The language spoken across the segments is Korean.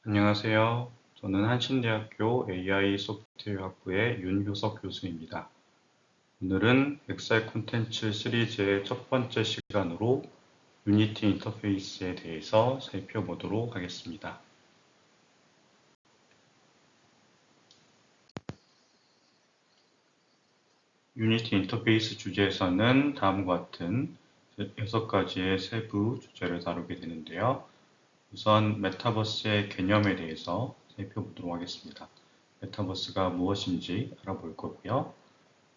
안녕하세요. 저는 한신대학교 AI 소프트웨어학부의 윤효석 교수입니다. 오늘은 엑셀 콘텐츠 시리즈의 첫 번째 시간으로 유니티 인터페이스에 대해서 살펴보도록 하겠습니다. 유니티 인터페이스 주제에서는 다음과 같은 6가지의 세부 주제를 다루게 되는데요. 우선 메타버스의 개념에 대해서 살펴보도록 하겠습니다. 메타버스가 무엇인지 알아볼 거고요.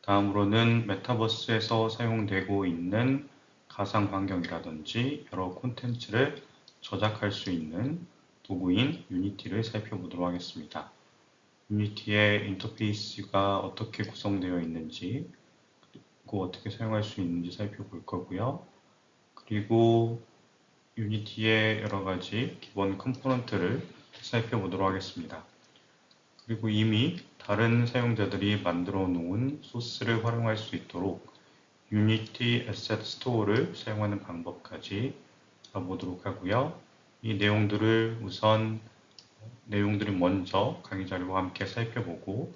다음으로는 메타버스에서 사용되고 있는 가상 환경이라든지 여러 콘텐츠를 저작할 수 있는 도구인 유니티를 살펴보도록 하겠습니다. 유니티의 인터페이스가 어떻게 구성되어 있는지, 그리고 어떻게 사용할 수 있는지 살펴볼 거고요. 그리고 유니티의 여러 가지 기본 컴포넌트를 살펴보도록 하겠습니다. 그리고 이미 다른 사용자들이 만들어 놓은 소스를 활용할 수 있도록 유니티 에셋 스토어를 사용하는 방법까지 알아보도록 하고요. 이 내용들을 먼저 강의 자료와 함께 살펴보고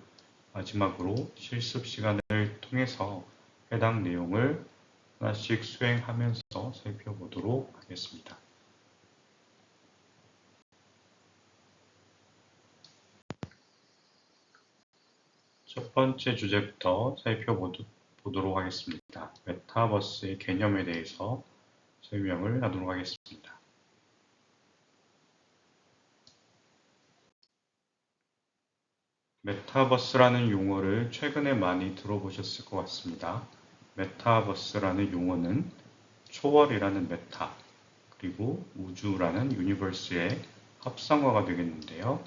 마지막으로 실습 시간을 통해서 해당 내용을 하나씩 수행하면서 살펴보도록 하겠습니다. 첫 번째 주제부터 살펴보도록 하겠습니다. 메타버스의 개념에 대해서 설명을 하도록 하겠습니다. 메타버스라는 용어를 최근에 많이 들어보셨을 것 같습니다. 메타버스라는 용어는 초월이라는 메타, 그리고 우주라는 유니버스의 합성어가 되겠는데요.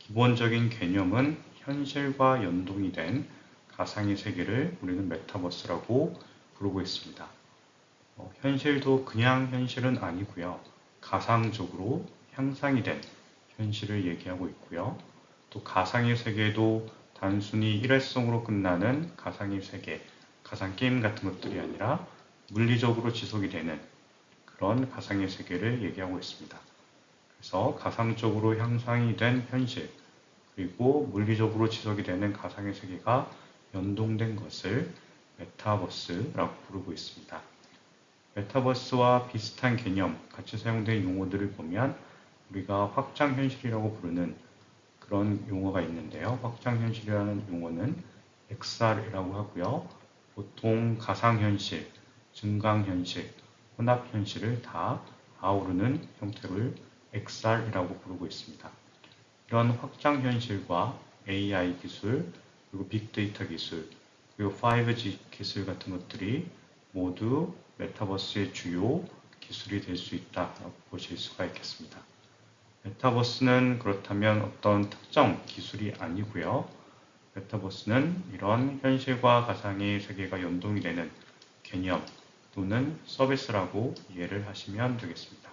기본적인 개념은 현실과 연동이 된 가상의 세계를 우리는 메타버스라고 부르고 있습니다. 현실도 그냥 현실은 아니고요. 가상적으로 향상이 된 현실을 얘기하고 있고요. 또 가상의 세계도 단순히 일회성으로 끝나는 가상의 세계, 가상 게임 같은 것들이 아니라 물리적으로 지속이 되는 그런 가상의 세계를 얘기하고 있습니다. 그래서 가상적으로 향상이 된 현실, 그리고 물리적으로 지속이 되는 가상의 세계가 연동된 것을 메타버스라고 부르고 있습니다. 메타버스와 비슷한 개념, 같이 사용된 용어들을 보면 우리가 확장현실이라고 부르는 그런 용어가 있는데요. 확장현실이라는 용어는 XR이라고 하고요. 보통 가상현실, 증강현실, 혼합현실을 다 아우르는 형태를 XR이라고 부르고 있습니다. 이런 확장현실과 AI 기술, 그리고 빅데이터 기술, 그리고 5G 기술 같은 것들이 모두 메타버스의 주요 기술이 될 수 있다고 보실 수가 있겠습니다. 메타버스는 그렇다면 어떤 특정 기술이 아니고요. 메타버스는 이런 현실과 가상의 세계가 연동이 되는 개념 또는 서비스라고 이해를 하시면 되겠습니다.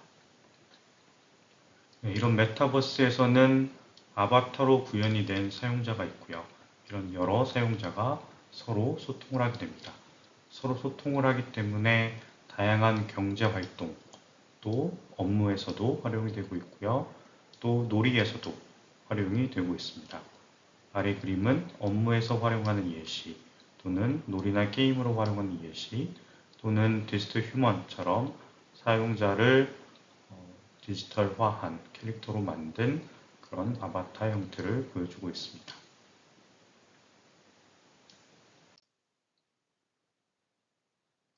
이런 메타버스에서는 아바타로 구현이 된 사용자가 있고요. 이런 여러 사용자가 서로 소통을 하게 됩니다. 서로 소통을 하기 때문에 다양한 경제 활동, 또 업무에서도 활용이 되고 있고요. 또 놀이에서도 활용이 되고 있습니다. 아래 그림은 업무에서 활용하는 예시, 또는 놀이나 게임으로 활용하는 예시, 또는 디지털 휴먼처럼 사용자를 디지털화한 캐릭터로 만든 그런 아바타 형태를 보여주고 있습니다.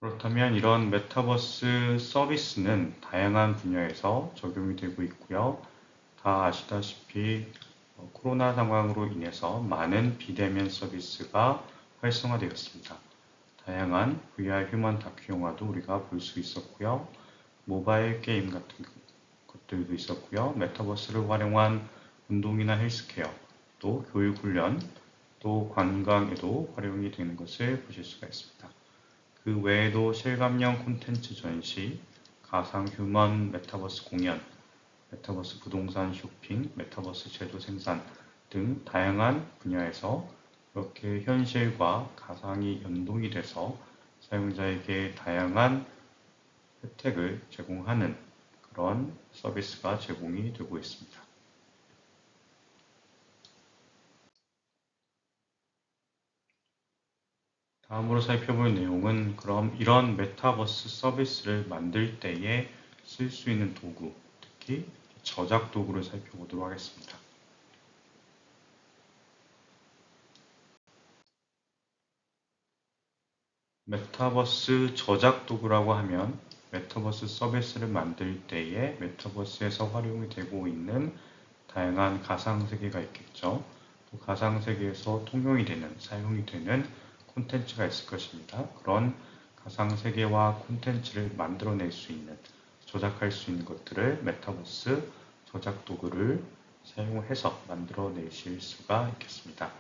그렇다면 이런 메타버스 서비스는 다양한 분야에서 적용이 되고 있고요. 다 아시다시피 코로나 상황으로 인해서 많은 비대면 서비스가 활성화되었습니다. 다양한 VR 휴먼 다큐 영화도 우리가 볼 수 있었고요. 모바일 게임 같은 것들도 있었고요. 메타버스를 활용한 운동이나 헬스케어, 또 교육 훈련, 또 관광에도 활용이 되는 것을 보실 수가 있습니다. 그 외에도 실감형 콘텐츠 전시, 가상 휴먼 메타버스 공연, 메타버스 부동산 쇼핑, 메타버스 제조 생산 등 다양한 분야에서 이렇게 현실과 가상이 연동이 돼서 사용자에게 다양한 혜택을 제공하는 그런 서비스가 제공이 되고 있습니다. 다음으로 살펴볼 내용은 그럼 이런 메타버스 서비스를 만들 때에 쓸 수 있는 도구, 특히 저작 도구를 살펴보도록 하겠습니다. 메타버스 저작 도구라고 하면 메타버스 서비스를 만들 때에 메타버스에서 활용이 되고 있는 다양한 가상세계가 있겠죠. 또 가상세계에서 통용이 되는, 사용이 되는 콘텐츠가 있을 것입니다. 그런 가상세계와 콘텐츠를 만들어낼 수 있는, 조작할 수 있는 것들을 메타버스 저작 도구를 사용해서 만들어내실 수가 있겠습니다.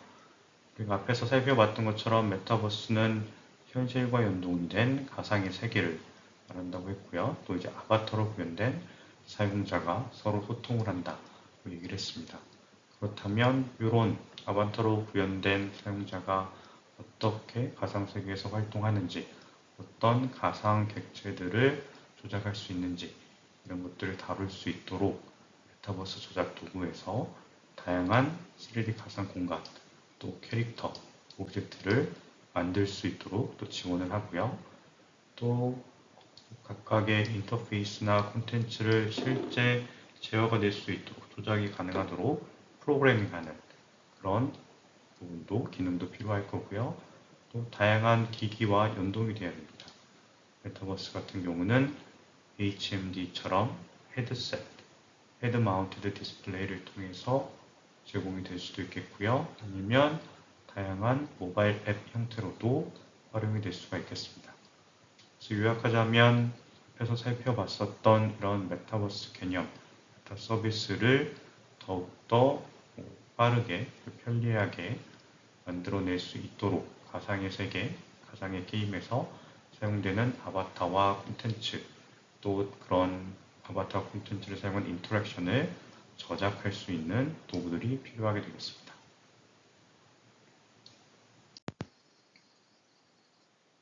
그리고 앞에서 살펴봤던 것처럼 메타버스는 현실과 연동이 된 가상의 세계를 말한다고 했고요. 또 이제 아바타로 구현된 사용자가 서로 소통을 한다. 얘기를 했습니다. 그렇다면 이런 아바타로 구현된 사용자가 어떻게 가상세계에서 활동하는지, 어떤 가상 객체들을 조작할 수 있는지 이런 것들을 다룰 수 있도록 메타버스 조작 도구에서 다양한 3D 가상 공간, 또 캐릭터, 오브젝트를 만들 수 있도록 또 지원을 하고요. 또 각각의 인터페이스나 콘텐츠를 실제 제어가 될 수 있도록 조작이 가능하도록 프로그래밍하는 그런 부분도 기능도 필요할 거고요. 또 다양한 기기와 연동이 되어야 됩니다. 메타버스 같은 경우는 HMD처럼 헤드셋, 헤드 마운티드 디스플레이를 통해서 제공이 될 수도 있겠고요. 아니면 다양한 모바일 앱 형태로도 활용이 될 수가 있겠습니다. 그래서 요약하자면 앞에서 살펴봤었던 이런 메타버스 개념, 메타 서비스를 더욱더 빠르게, 편리하게 만들어낼 수 있도록 가상의 세계, 가상의 게임에서 사용되는 아바타와 콘텐츠, 또 그런 아바타 콘텐츠를 사용한 인터랙션을 저작할 수 있는 도구들이 필요하게 되겠습니다.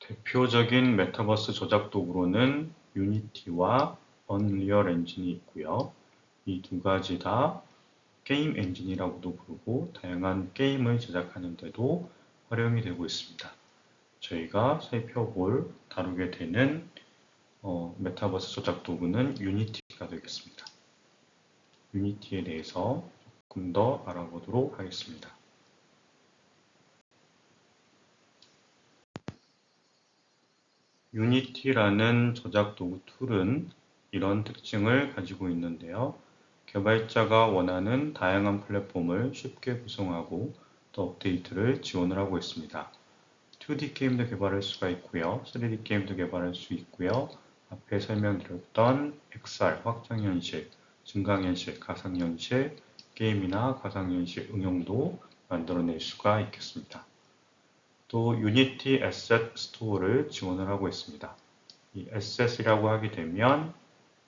대표적인 메타버스 저작 도구로는 유니티와 언리얼 엔진이 있고요. 이 두 가지 다 게임 엔진이라고도 부르고 다양한 게임을 제작하는 데도 활용이 되고 있습니다. 저희가 다루게 되는 메타버스 저작 도구는 유니티가 되겠습니다. 유니티에 대해서 조금 더 알아보도록 하겠습니다. 유니티라는 저작 도구 툴은 이런 특징을 가지고 있는데요. 개발자가 원하는 다양한 플랫폼을 쉽게 구성하고 또 업데이트를 지원을 하고 있습니다. 2D 게임도 개발할 수가 있고요. 3D 게임도 개발할 수 있고요. 앞에 설명드렸던 XR, 확장현실, 증강현실, 가상현실, 게임이나 가상현실 응용도 만들어낼 수가 있겠습니다. 또 유니티 에셋 스토어를 지원을 하고 있습니다. 이 에셋이라고 하게 되면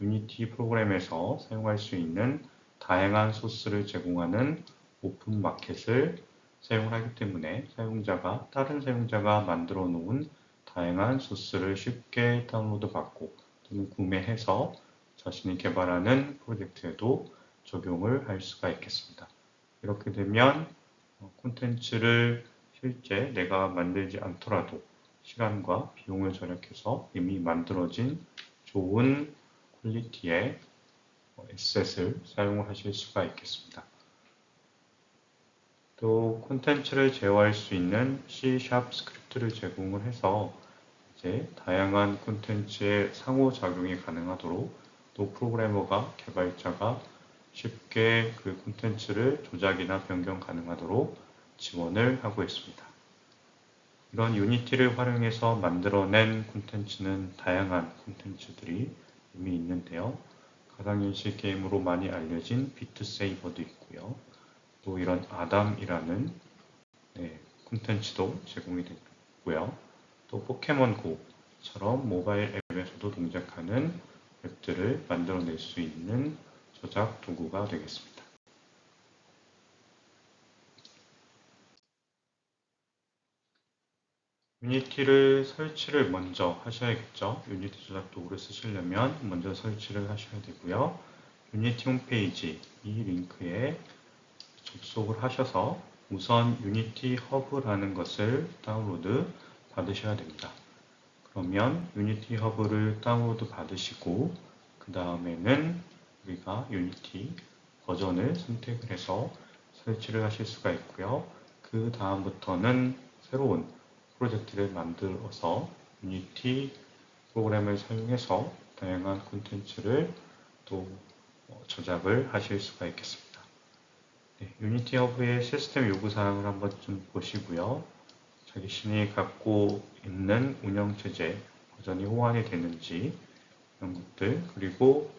유니티 프로그램에서 사용할 수 있는 다양한 소스를 제공하는 오픈 마켓을 사용하기 때문에 다른 사용자가 만들어 놓은 다양한 소스를 쉽게 다운로드 받고 또는 구매해서 자신이 개발하는 프로젝트에도 적용을 할 수가 있겠습니다. 이렇게 되면 콘텐츠를 실제 내가 만들지 않더라도 시간과 비용을 절약해서 이미 만들어진 좋은 퀄리티의 에셋을 사용을 하실 수가 있겠습니다. 또 콘텐츠를 제어할 수 있는 C# 스크립트를 제공을 해서 이제 다양한 콘텐츠의 상호작용이 가능하도록 또 프로그래머가 개발자가 쉽게 그 콘텐츠를 조작이나 변경 가능하도록 지원을 하고 있습니다. 이런 유니티를 활용해서 만들어낸 콘텐츠는 다양한 콘텐츠들이 이미 있는데요. 가상현실 게임으로 많이 알려진 비트세이버도 있고요. 또 이런 아담이라는 콘텐츠도 제공이 되고요. 또 포켓몬고처럼 모바일 앱에서도 동작하는 앱들을 만들어낼 수 있는 저작 도구가 되겠습니다. 유니티를 설치를 먼저 하셔야겠죠. 유니티 조작 도구를 쓰시려면 먼저 설치를 하셔야 되고요. 유니티 홈페이지 이 링크에 접속을 하셔서 우선 유니티 허브라는 것을 다운로드 받으셔야 됩니다. 그러면 유니티 허브를 다운로드 받으시고 그 다음에는 우리가 유니티 버전을 선택을 해서 설치를 하실 수가 있고요. 그 다음부터는 새로운 프로젝트를 만들어서 유니티 프로그램을 사용해서 다양한 콘텐츠를 또 저작을 하실 수가 있겠습니다. 네, 유니티 허브의 시스템 요구사항을 한번 좀 보시고요. 자신이 갖고 있는 운영체제 버전이 호환이 되는지 이런 것들, 그리고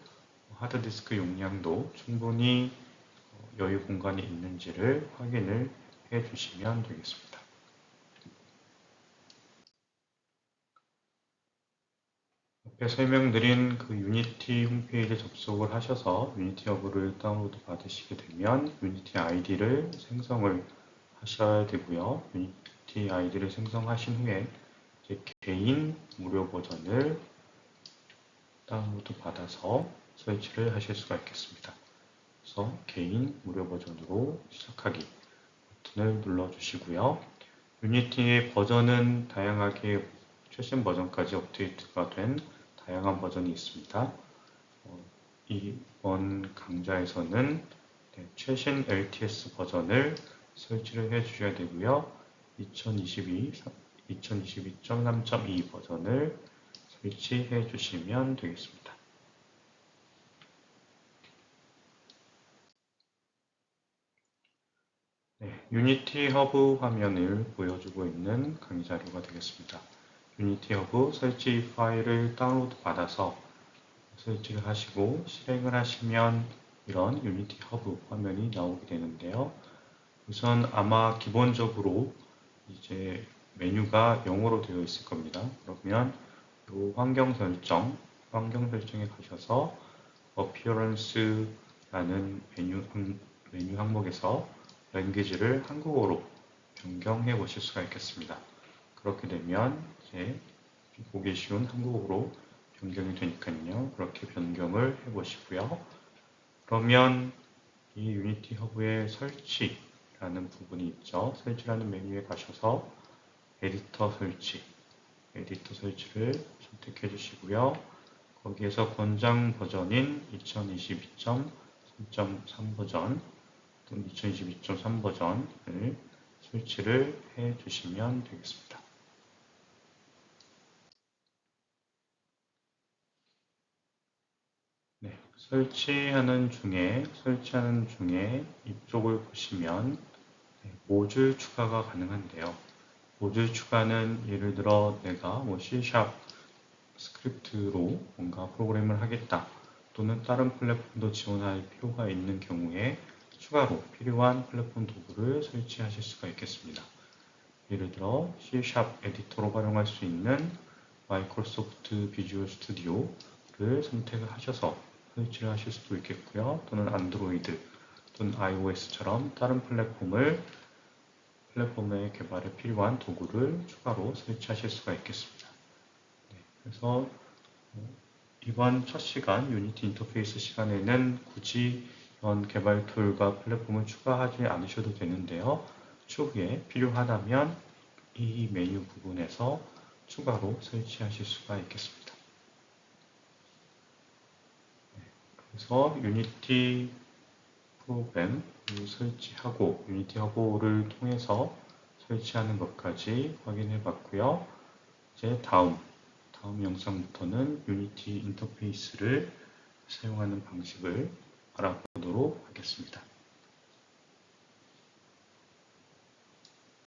하드디스크 용량도 충분히 여유 공간이 있는지를 확인을 해 주시면 되겠습니다. 앞에 설명드린 그 유니티 홈페이지에 접속을 하셔서 유니티 허브를 다운로드 받으시게 되면 유니티 아이디를 생성을 하셔야 되고요. 유니티 아이디를 생성하신 후에 이제 개인 무료 버전을 다운로드 받아서 설치를 하실 수가 있겠습니다. 그래서 개인 무료 버전으로 시작하기 버튼을 눌러주시고요. 유니티의 버전은 다양하게 최신 버전까지 업데이트가 된 다양한 버전이 있습니다. 이번 강좌에서는 최신 LTS 버전을 설치를 해 주셔야 되고요. 2022.3.2 버전을 설치해 주시면 되겠습니다. 네, 유니티 허브 화면을 보여주고 있는 강의 자료가 되겠습니다. 유니티 허브 설치 파일을 다운로드 받아서 설치를 하시고 실행을 하시면 이런 유니티 허브 화면이 나오게 되는데요. 우선 아마 기본적으로 이제 메뉴가 영어로 되어 있을 겁니다. 그러면 이 환경 설정에 가셔서 Appearance라는 메뉴 항목에서 랭귀지를 한국어로 변경해 보실 수가 있겠습니다. 그렇게 되면 이제 보기 쉬운 한국어로 변경이 되니까요. 그렇게 변경을 해 보시고요. 그러면 이 유니티 허브의 설치라는 부분이 있죠. 설치라는 메뉴에 가셔서 에디터 설치를 선택해 주시고요. 거기에서 권장 버전인 2022.3.3 버전 또는 2022.3 버전을 설치를 해 주시면 되겠습니다. 네, 설치하는 중에 이쪽을 보시면 모듈 추가가 가능한데요. 모듈 추가는 예를 들어 내가 뭐 C# 스크립트로 뭔가 프로그램을 하겠다 또는 다른 플랫폼도 지원할 필요가 있는 경우에 추가로 필요한 플랫폼 도구를 설치하실 수가 있겠습니다. 예를 들어 C# 에디터로 활용할 수 있는 마이크로소프트 비주얼 스튜디오를 선택을 하셔서 설치를 하실 수도 있겠고요. 또는 안드로이드 또는 iOS처럼 다른 플랫폼의 개발에 필요한 도구를 추가로 설치하실 수가 있겠습니다. 네, 그래서 이번 첫 시간 유니티 인터페이스 시간에는 굳이 이런 개발 툴과 플랫폼을 추가하지 않으셔도 되는데요. 추후에 필요하다면 이 메뉴 부분에서 추가로 설치하실 수가 있겠습니다. 그래서 유니티 프로그램 설치하고 유니티 허브를 통해서 설치하는 것까지 확인해 봤고요. 이제 다음 영상부터는 유니티 인터페이스를 사용하는 방식을 알아보도록 하겠습니다.